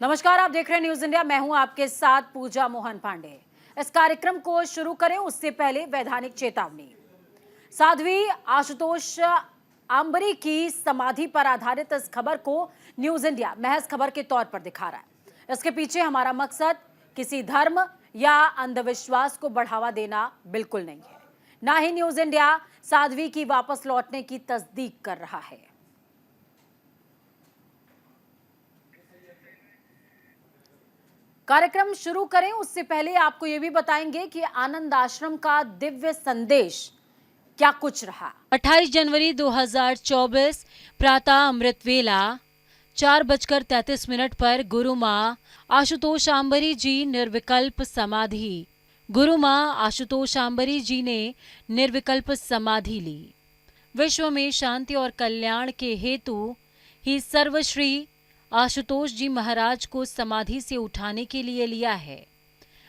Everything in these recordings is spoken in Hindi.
नमस्कार, आप देख रहे हैं न्यूज इंडिया। मैं हूं आपके साथ पूजा मोहन पांडे। इस कार्यक्रम को शुरू करें उससे पहले वैधानिक चेतावनी। साध्वी आशुतोष आंबरी की समाधि पर आधारित इस खबर को न्यूज इंडिया महज खबर के तौर पर दिखा रहा है। इसके पीछे हमारा मकसद किसी धर्म या अंधविश्वास को बढ़ावा देना बिल्कुल नहीं है। ना ही न्यूज इंडिया साध्वी की वापस लौटने की तस्दीक कर रहा है। कार्यक्रम शुरू करें उससे पहले आपको यह भी बताएंगे कि आनंद आश्रम का दिव्य संदेश क्या कुछ रहा। 28 जनवरी 2024 प्रातः अमृत वेला 4:33 पर गुरु माँ आशुतोष आंबरी जी निर्विकल्प समाधि। गुरु माँ आशुतोष आंबरी जी ने निर्विकल्प समाधि ली। विश्व में शांति और कल्याण के हेतु ही सर्वश्री आशुतोष जी महाराज को समाधि से उठाने के लिए लिया है।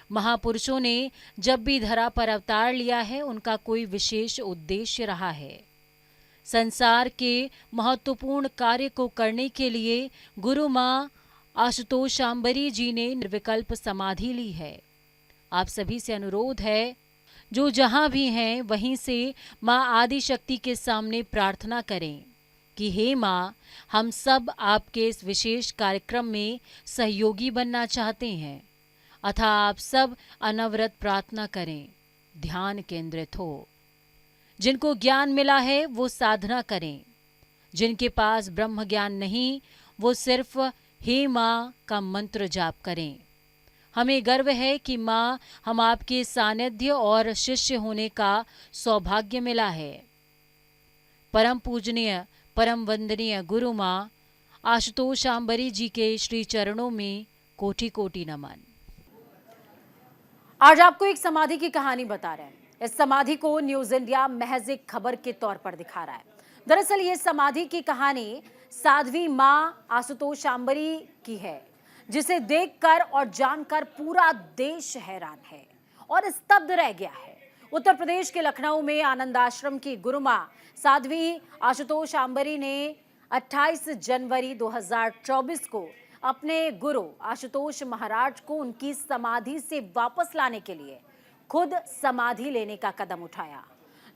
महापुरुषों ने जब भी धरा पर अवतार लिया है, उनका कोई विशेष उद्देश्य रहा है। संसार के महत्वपूर्ण कार्य को करने के लिए गुरु माँ आशुतोष आंबरी जी ने निर्विकल्प समाधि ली है। आप सभी से अनुरोध है, जो जहां भी हैं वहीं से माँ आदि शक्ति के सामने प्रार्थना करें कि हे माँ, हम सब आपके इस विशेष कार्यक्रम में सहयोगी बनना चाहते हैं। अतः आप सब अनवरत प्रार्थना करें, ध्यान केंद्रित हो। जिनको ज्ञान मिला है वो साधना करें। जिनके पास ब्रह्म ज्ञान नहीं, वो सिर्फ हे माँ का मंत्र जाप करें। हमें गर्व है कि माँ, हम आपके सानिध्य और शिष्य होने का सौभाग्य मिला है। परम पूजनीय परम वंदनीय गुरु माँ आशुतोष आंबरी जी के श्री चरणों में कोटि कोटि नमन। आज आपको एक समाधि की कहानी बता रहे हैं। इस समाधि को न्यूज इंडिया महज एक खबर के तौर पर दिखा रहा है। दरअसल ये समाधि की कहानी साध्वी माँ आशुतोष आंबरी की है, जिसे देखकर और जानकर पूरा देश हैरान है और स्तब्ध रह गया है। उत्तर प्रदेश के लखनऊ में आनंद आश्रम की गुरु माँ साध्वी आशुतोष आंबरी ने 28 जनवरी 2024 को अपने गुरु आशुतोष महाराज को उनकी समाधि से वापस लाने के लिए खुद समाधि लेने का कदम उठाया।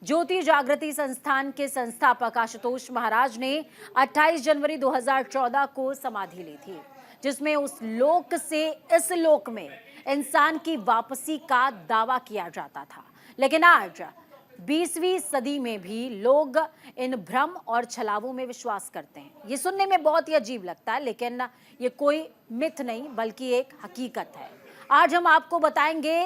ज्योति जागृति संस्थान के संस्थापक आशुतोष महाराज ने 28 जनवरी 2014 को समाधि ली थी, जिसमें उस लोक से इस लोक में इंसान की वापसी का दावा किया जाता था। लेकिन आज 20वीं सदी में भी लोग इन भ्रम और छलावों में विश्वास करते हैं। ये सुनने में बहुत ही अजीब लगता है, लेकिन ये कोई मिथ नहीं बल्कि एक हकीकत है। आज हम आपको बताएंगे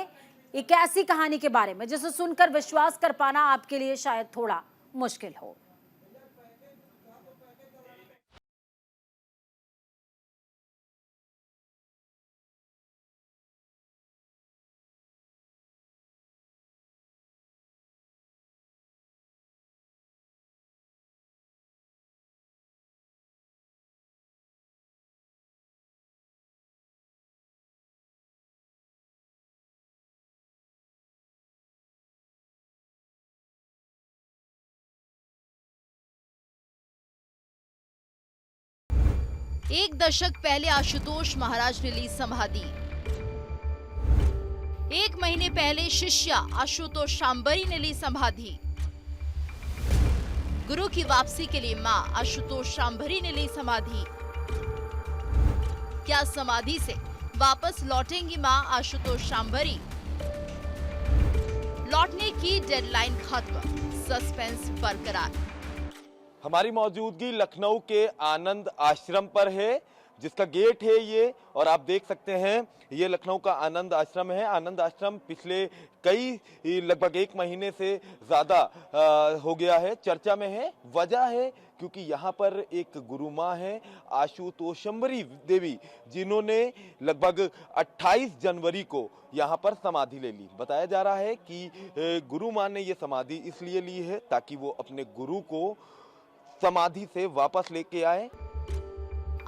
एक ऐसी कहानी के बारे में जिसे सुनकर विश्वास कर पाना आपके लिए शायद थोड़ा मुश्किल हो। एक दशक पहले आशुतोष महाराज ने ली समाधि। एक महीने पहले शिष्या आशुतोष आंबरी ने ली समाधि। गुरु की वापसी के लिए मां आशुतोष आंबरी ने ली समाधि। क्या समाधि से वापस लौटेंगी मां आशुतोष आंबरी? लौटने की डेडलाइन खत्म, सस्पेंस बरकरार। हमारी मौजूदगी लखनऊ के आनंद आश्रम पर है, जिसका गेट है ये, और आप देख सकते हैं ये लखनऊ का आनंद आश्रम है। आनंद आश्रम पिछले लगभग एक महीने से ज़्यादा हो गया है, चर्चा में है। वजह है क्योंकि यहाँ पर एक गुरु माँ है आशुतोषांबरी देवी, जिन्होंने लगभग 28 जनवरी को यहाँ पर समाधि ले ली। बताया जा रहा है कि गुरु माँ ने ये समाधि इसलिए ली है ताकि वो अपने गुरु को समाधि से वापस लेके आए।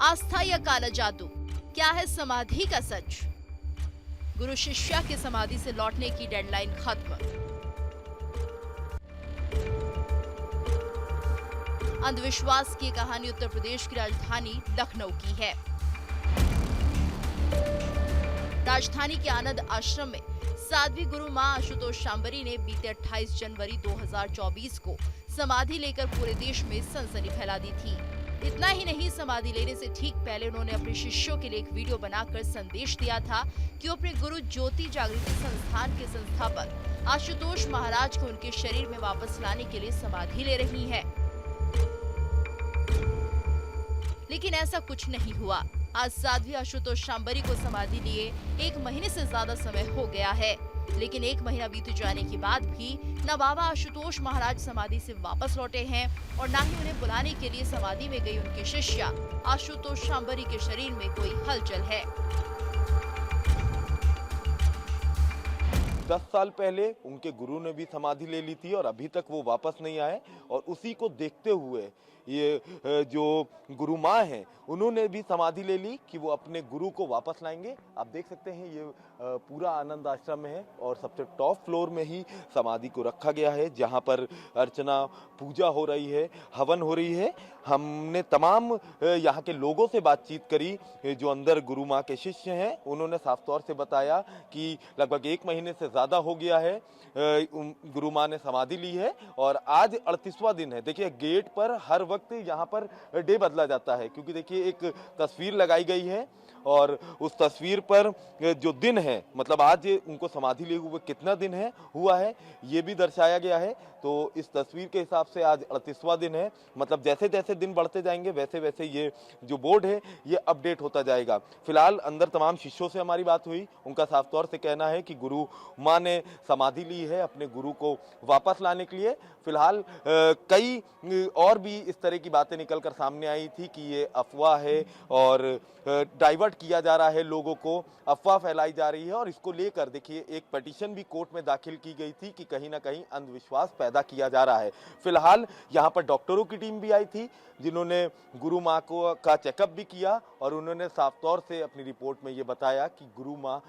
आस्था या काला जादू, क्या है समाधि का सच? गुरु शिष्या की समाधि से लौटने की डेडलाइन खत्म। अंधविश्वास की कहानी उत्तर प्रदेश की राजधानी लखनऊ की है। राजधानी के आनंद आश्रम में साध्वी गुरु मां आशुतोष शांबरी ने बीते 28 जनवरी 2024 को समाधि लेकर पूरे देश में सनसनी फैला दी थी। इतना ही नहीं, समाधि लेने से ठीक पहले उन्होंने अपने शिष्यों के लिए एक वीडियो बनाकर संदेश दिया था कि वो अपने गुरु ज्योति जागृति संस्थान के संस्थापक आशुतोष महाराज को उनके शरीर में वापस लाने के लिए समाधि ले रही हैं। लेकिन ऐसा कुछ नहीं हुआ। आज साध्वी आशुतोष शांबरी को समाधि लिए 1 महीने से ज्यादा समय हो गया है, लेकिन 1 महीना बीत जाने के बाद भी न बाबा आशुतोष महाराज समाधि से वापस लौटे हैं और न ही उन्हें बुलाने के लिए समाधि में गई उनकी शिष्या आशुतोष शांबरी के शरीर में कोई हलचल है। 10 साल पहले उनके गुरु ने भी समाधि ले ली थी और अभी तक वो वापस नहीं आए, और उसी को देखते हुए ये जो गुरु माँ हैं उन्होंने भी समाधि ले ली कि वो अपने गुरु को वापस लाएंगे। आप देख सकते हैं ये पूरा आनंद आश्रम है और सबसे टॉप फ्लोर में ही समाधि को रखा गया है, जहाँ पर अर्चना पूजा हो रही है, हवन हो रही है। हमने तमाम यहाँ के लोगों से बातचीत करी जो अंदर गुरु माँ के शिष्य हैं। उन्होंने साफ तौर से बताया कि लगभग 1 महीने से ज़्यादा हो गया है गुरु माँ ने समाधि ली है और आज 38वां दिन है। देखिए गेट पर हर वक्त यहाँ पर डे बदला जाता है, क्योंकि देखिए एक तस्वीर लगाई गई है और उस तस्वीर पर जो दिन है, मतलब आज उनको समाधि लिए हुए कितना दिन है हुआ है ये भी दर्शाया गया है। तो इस तस्वीर के हिसाब से आज 38वां दिन है, मतलब जैसे जैसे दिन बढ़ते जाएंगे वैसे वैसे ये जो बोर्ड है ये अपडेट होता जाएगा। फिलहाल अंदर तमाम शिष्यों से हमारी बात हुई, उनका साफ तौर से कहना है कि गुरु माँ ने समाधि ली है अपने गुरु को वापस लाने के लिए। फिलहाल कई और भी इस तरह की बातें निकलकर सामने आई थी कि ये अफवाह है और डाइवर्ट किया जा रहा है, लोगों को अफवाह फैलाई जा रही है। और इसको लेकर देखिए एक पिटीशन भी कोर्ट में दाखिल की गई थी कि कहीं ना कहीं अंधविश्वास पैदा किया जा रहा है। फिलहाल यहाँ पर डॉक्टरों की टीम भी आई थी जिन्होंने गुरु माँ को का चेकअप भी किया और उन्होंने साफ तौर से अपनी रिपोर्ट में ये बताया कि गुरु माँ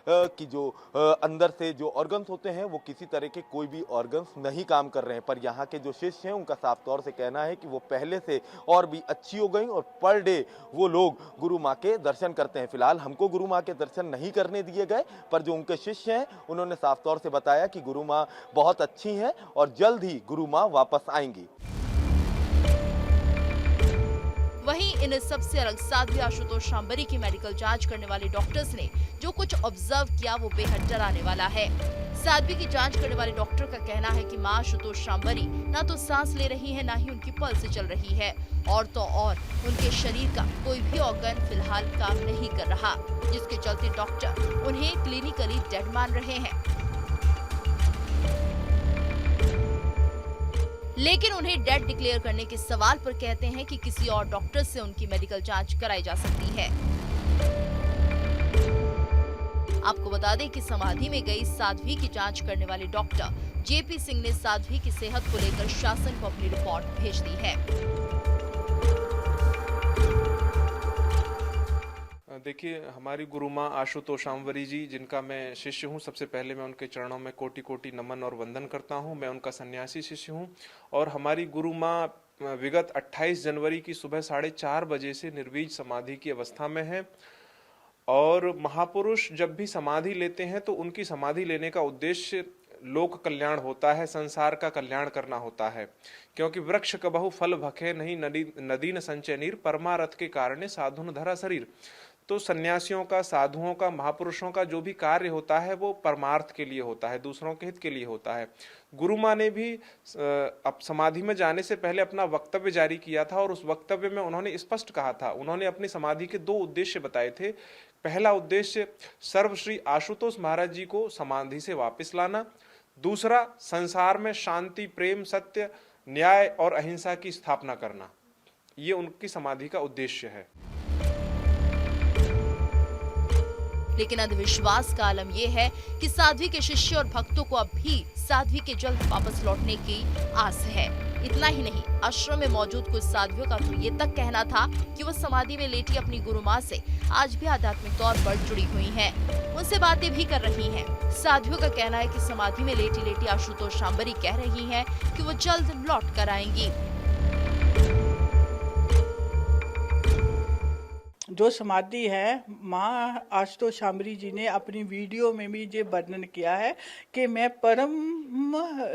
की जो अंदर से जो ऑर्गन्स होते हैं वो किसी तरह के कोई भी ऑर्गन्स नहीं काम कर रहे हैं। पर यहाँ के जो शिष्य हैं उनका साफ तौर से कहना है कि वो पहले से और भी अच्छी हो गई और पर डे वो लोग गुरु माँ के दर्शन करते हैं। फिलहाल हमको गुरु माँ के दर्शन नहीं करने दिए गए, पर जो उनके शिष्य हैं उन्होंने साफ तौर से बताया कि गुरु माँ बहुत अच्छी हैं और जल्द ही गुरु माँ वापस आएंगी। वहीं इन सबसे अलग साध्वी आशुतोष शांबरी की मेडिकल जांच करने वाले डॉक्टर्स ने जो कुछ ऑब्जर्व किया वो बेहद डराने वाला है। साध्वी की जांच करने वाले डॉक्टर का कहना है कि मां आशुतोष शांबरी ना तो सांस ले रही है, ना ही उनकी पल्स चल रही है, और तो और उनके शरीर का कोई भी ऑर्गन फिलहाल काम नहीं कर रहा, जिसके चलते डॉक्टर उन्हें क्लिनिकली डेड मान रहे हैं। लेकिन उन्हें डेड डिक्लेयर करने के सवाल पर कहते हैं कि किसी और डॉक्टर से उनकी मेडिकल जांच कराई जा सकती है। आपको बता दें कि समाधि में गई साध्वी की जांच करने वाले डॉक्टर जेपी सिंह ने साध्वी की सेहत को लेकर शासन को अपनी रिपोर्ट भेज दी है। देखिए, हमारी गुरु माँ आशुतोष शांबरी जी, जिनका मैं शिष्य हूँ, सबसे पहले मैं उनके चरणों में कोटि कोटि नमन और वंदन करता हूँ। मैं उनका सन्यासी शिष्य हूँ और हमारी गुरु माँ विगत 28 जनवरी की सुबह 4:30 बजे से निर्वीज समाधि की अवस्था में है। और महापुरुष जब भी समाधि लेते हैं तो उनकी समाधि लेने का उद्देश्य लोक कल्याण होता है, संसार का कल्याण करना होता है, क्योंकि वृक्ष कबहु फल भखे नहीं नदी न संचय नीर, परमारथ के कारणे साधु न धरा शरीर। तो सन्यासियों का, साधुओं का, महापुरुषों का जो भी कार्य होता है वो परमार्थ के लिए होता है, दूसरों के हित के लिए होता है। गुरु माँ ने भी अब समाधि में जाने से पहले अपना वक्तव्य जारी किया था और उस वक्तव्य में उन्होंने स्पष्ट कहा था, उन्होंने अपनी समाधि के 2 उद्देश्य बताए थे। पहला उद्देश्य सर्वश्री आशुतोष महाराज जी को समाधि से वापस लाना, दूसरा संसार में शांति, प्रेम, सत्य, न्याय और अहिंसा की स्थापना करना। ये उनकी समाधि का उद्देश्य है। लेकिन अंधविश्वास का आलम यह है कि साध्वी के शिष्य और भक्तों को अब भी साध्वी के जल्द वापस लौटने की आस है। इतना ही नहीं, आश्रम में मौजूद कुछ साध्वियों का तो ये तक कहना था कि वो समाधि में लेटी अपनी गुरु माँ से आज भी आध्यात्मिक तौर पर जुड़ी हुई हैं, उनसे बातें भी कर रही हैं। साध्वियों का कहना है कि समाधि में लेटी लेटी आशुतोष शांबरी कह रही हैं कि वो जल्द लौट कर आएंगी। जो समाधि है, माँ आशुतोष शांबरी जी ने अपनी वीडियो में भी ये वर्णन किया है कि मैं परम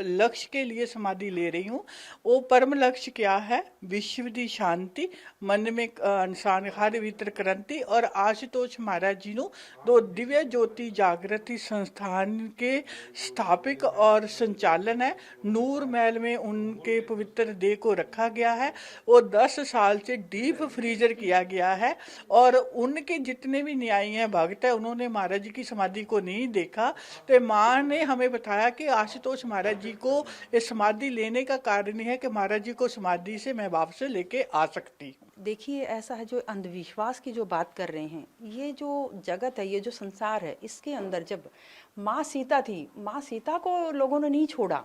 लक्ष्य के लिए समाधि ले रही हूँ। वो परम लक्ष्य क्या है? विश्व की शांति, मन में संसार भीतर क्रांति। और आशुतोष महाराज जी नो दो दिव्य ज्योति जागृति संस्थान के स्थापक और संचालन है। नूर महल में उनके पवित्र देह को रखा गया है। वो 10 साल से डीप फ्रीजर किया गया है और उनके जितने भी न्यायी हैं, भक्त है, उन्होंने महाराज जी की समाधि को नहीं देखा। तो माँ ने हमें बताया कि आशुतोष महाराज जी को इस समाधि लेने का कारण है कि महाराज जी को समाधि से मैं वापस लेके आ सकती। देखिए, ऐसा है, जो अंधविश्वास की जो बात कर रहे हैं, ये जो जगत है, ये जो संसार है, इसके अंदर जब माँ सीता थी, माँ सीता को लोगों ने नहीं छोड़ा,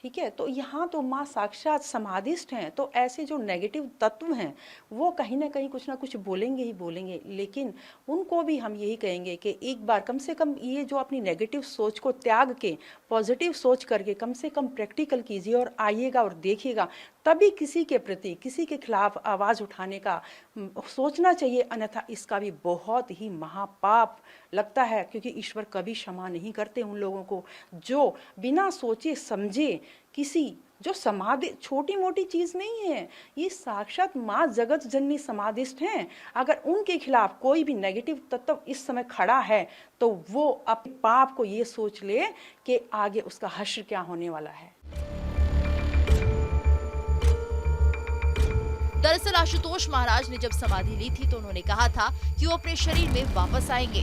ठीक है, तो यहाँ तो माँ साक्षात समाधिस्थ हैं। तो ऐसे जो नेगेटिव तत्व हैं वो कहीं ना कहीं कुछ ना कुछ बोलेंगे ही बोलेंगे, लेकिन उनको भी हम यही कहेंगे कि एक बार कम से कम ये जो अपनी नेगेटिव सोच को त्याग के पॉजिटिव सोच करके कम से कम प्रैक्टिकल कीजिए और आइएगा और देखिएगा, तभी किसी के प्रति, किसी के खिलाफ आवाज़ उठाने का सोचना चाहिए। अन्यथा इसका भी बहुत ही महापाप लगता है, क्योंकि ईश्वर कभी क्षमा नहीं करते उन लोगों को जो बिना सोचे समझे किसी, जो समाधि छोटी मोटी चीज़ नहीं है, ये साक्षात माँ जगत जननी समाधिस्थ हैं। अगर उनके खिलाफ कोई भी नेगेटिव तत्व इस समय खड़ा है तो वो अपने पाप को ये सोच ले कि आगे उसका हश्र क्या होने वाला है। दरअसल आशुतोष महाराज ने जब समाधि ली थी तो उन्होंने कहा था कि वो अपने शरीर में वापस आएंगे।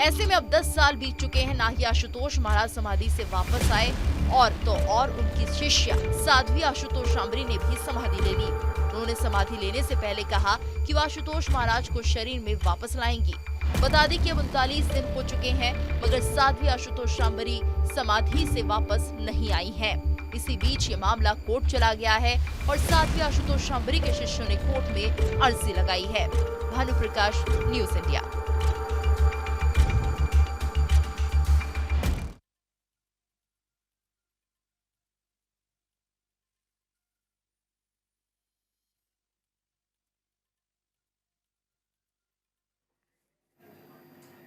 ऐसे में अब 10 साल बीत चुके हैं, ना ही आशुतोष महाराज समाधि से वापस आए और उनकी शिष्या साध्वी आशुतोष शांबरी ने भी समाधि ले ली। उन्होंने समाधि लेने से पहले कहा कि वो आशुतोष महाराज को शरीर में वापस लाएंगी। बता दें कि अब 39 दिन हो चुके हैं, मगर साध्वी आशुतोष शांबरी समाधि से वापस नहीं आई हैं। इसी बीच ये मामला कोर्ट चला गया है और साध्वी आशुतोष शांबरी के शिष्यों ने कोर्ट में अर्जी लगाई है। भानु प्रकाश, न्यूज़ इंडिया।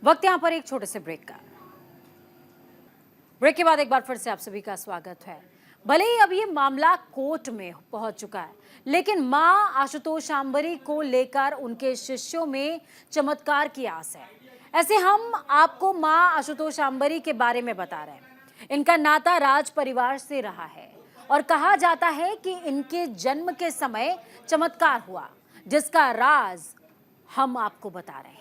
वक्त यहाँ पर एक छोटे से ब्रेक का। ब्रेक के बाद एक बार फिर से आप सभी का स्वागत है। भले ही अब ये मामला कोर्ट में पहुंच चुका है, लेकिन मां आशुतोष शांबरी को लेकर उनके शिष्यों में चमत्कार की आस है। ऐसे हम आपको मां आशुतोष शांबरी के बारे में बता रहे हैं। इनका नाता राज परिवार से रहा है और कहा जाता है कि इनके जन्म के समय चमत्कार हुआ, जिसका राज हम आपको बता रहे हैं।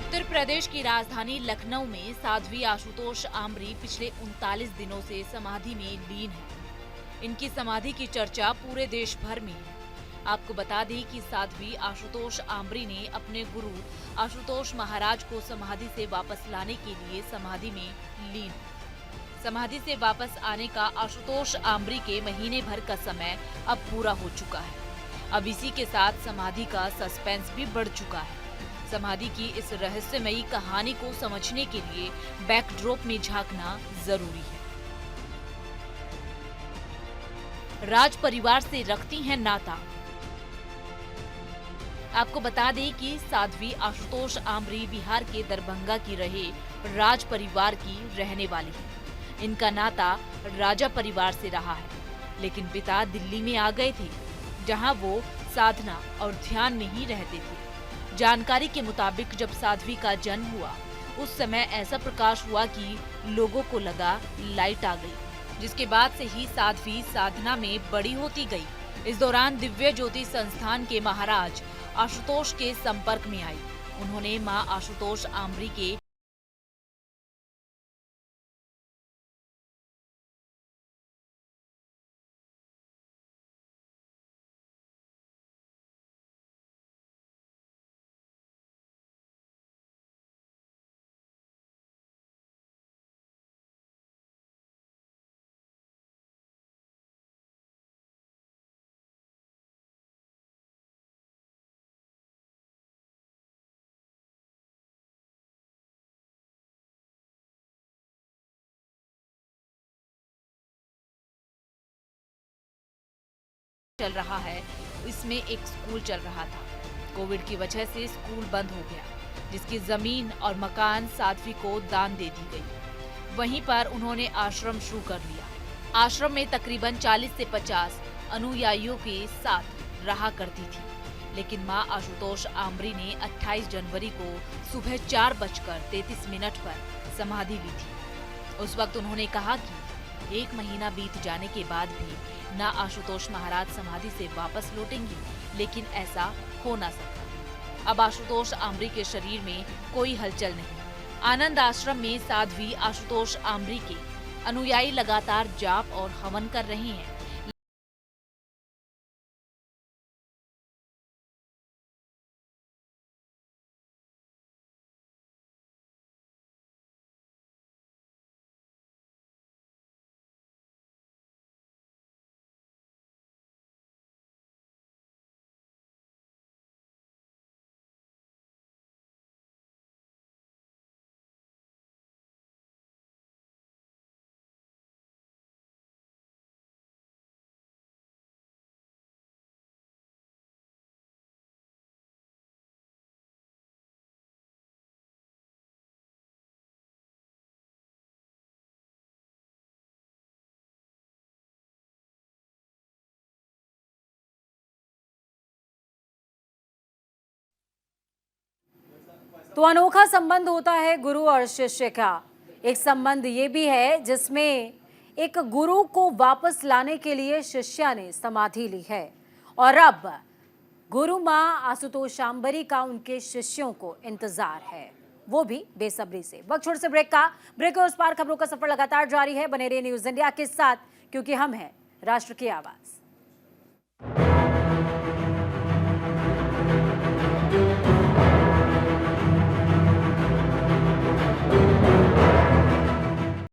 उत्तर प्रदेश की राजधानी लखनऊ में साध्वी आशुतोष आम्बरी पिछले 39 दिनों से समाधि में लीन है। इनकी समाधि की चर्चा पूरे देश भर में है। आपको बता दें कि साध्वी आशुतोष आम्बरी ने अपने गुरु आशुतोष महाराज को समाधि से वापस लाने के लिए समाधि में लीन। समाधि से वापस आने का आशुतोष आम्बरी के महीने भर का समय अब पूरा हो चुका है। अब इसी के साथ समाधि का सस्पेंस भी बढ़ चुका है। समाधि की इस रहस्यमयी कहानी को समझने के लिए बैकड्रॉप में झांकना जरूरी है। राज परिवार से रखती हैं नाता। आपको बता दें कि साध्वी आशुतोष आम्बरी बिहार के दरभंगा की रहे राज परिवार की रहने वाली है। इनका नाता राजा परिवार से रहा है, लेकिन पिता दिल्ली में आ गए थे, जहां वो साधना और ध्यान में ही रहते थे। जानकारी के मुताबिक जब साध्वी का जन्म हुआ, उस समय ऐसा प्रकाश हुआ कि लोगों को लगा लाइट आ गई, जिसके बाद से ही साध्वी साधना में बड़ी होती गई। इस दौरान दिव्य ज्योति संस्थान के महाराज आशुतोष के संपर्क में आई। उन्होंने मां आशुतोष आंबरी के चल रहा है, इसमें एक स्कूल चल रहा था। कोविड की वजह से स्कूल बंद हो गया, जिसकी जमीन और मकान साध्वी को दान दे दी गई। वहीं पर उन्होंने आश्रम शुरू कर लिया। आश्रम में तकरीबन 40 से 50 अनुयायियों के साथ रहा करती थी, लेकिन मां आशुतोष आंबरी ने 28 जनवरी को सुबह 4:33 पर समाधि ली थी। उस वक्त उन्होंने कहा कि 1 महीना बीत जाने के बाद भी न आशुतोष महाराज समाधि से वापस लौटेंगे, लेकिन ऐसा हो ना सका। अब आशुतोष आंबरी के शरीर में कोई हलचल नहीं। आनंद आश्रम में साध्वी आशुतोष आंबरी के अनुयायी लगातार जाप और हवन कर रहे हैं। तो अनोखा संबंध होता है गुरु और शिष्य का। एक संबंध ये भी है जिसमें एक गुरु को वापस लाने के लिए शिष्या ने समाधि ली है और अब गुरु मां आशुतोष आंबरी का उनके शिष्यों को इंतजार है, वो भी बेसब्री से। वक्त छोटे से ब्रेक के उस पार खबरों का सफर लगातार जारी है। बने रहिए न्यूज इंडिया के साथ, क्योंकि हम हैं राष्ट्र की आवाज।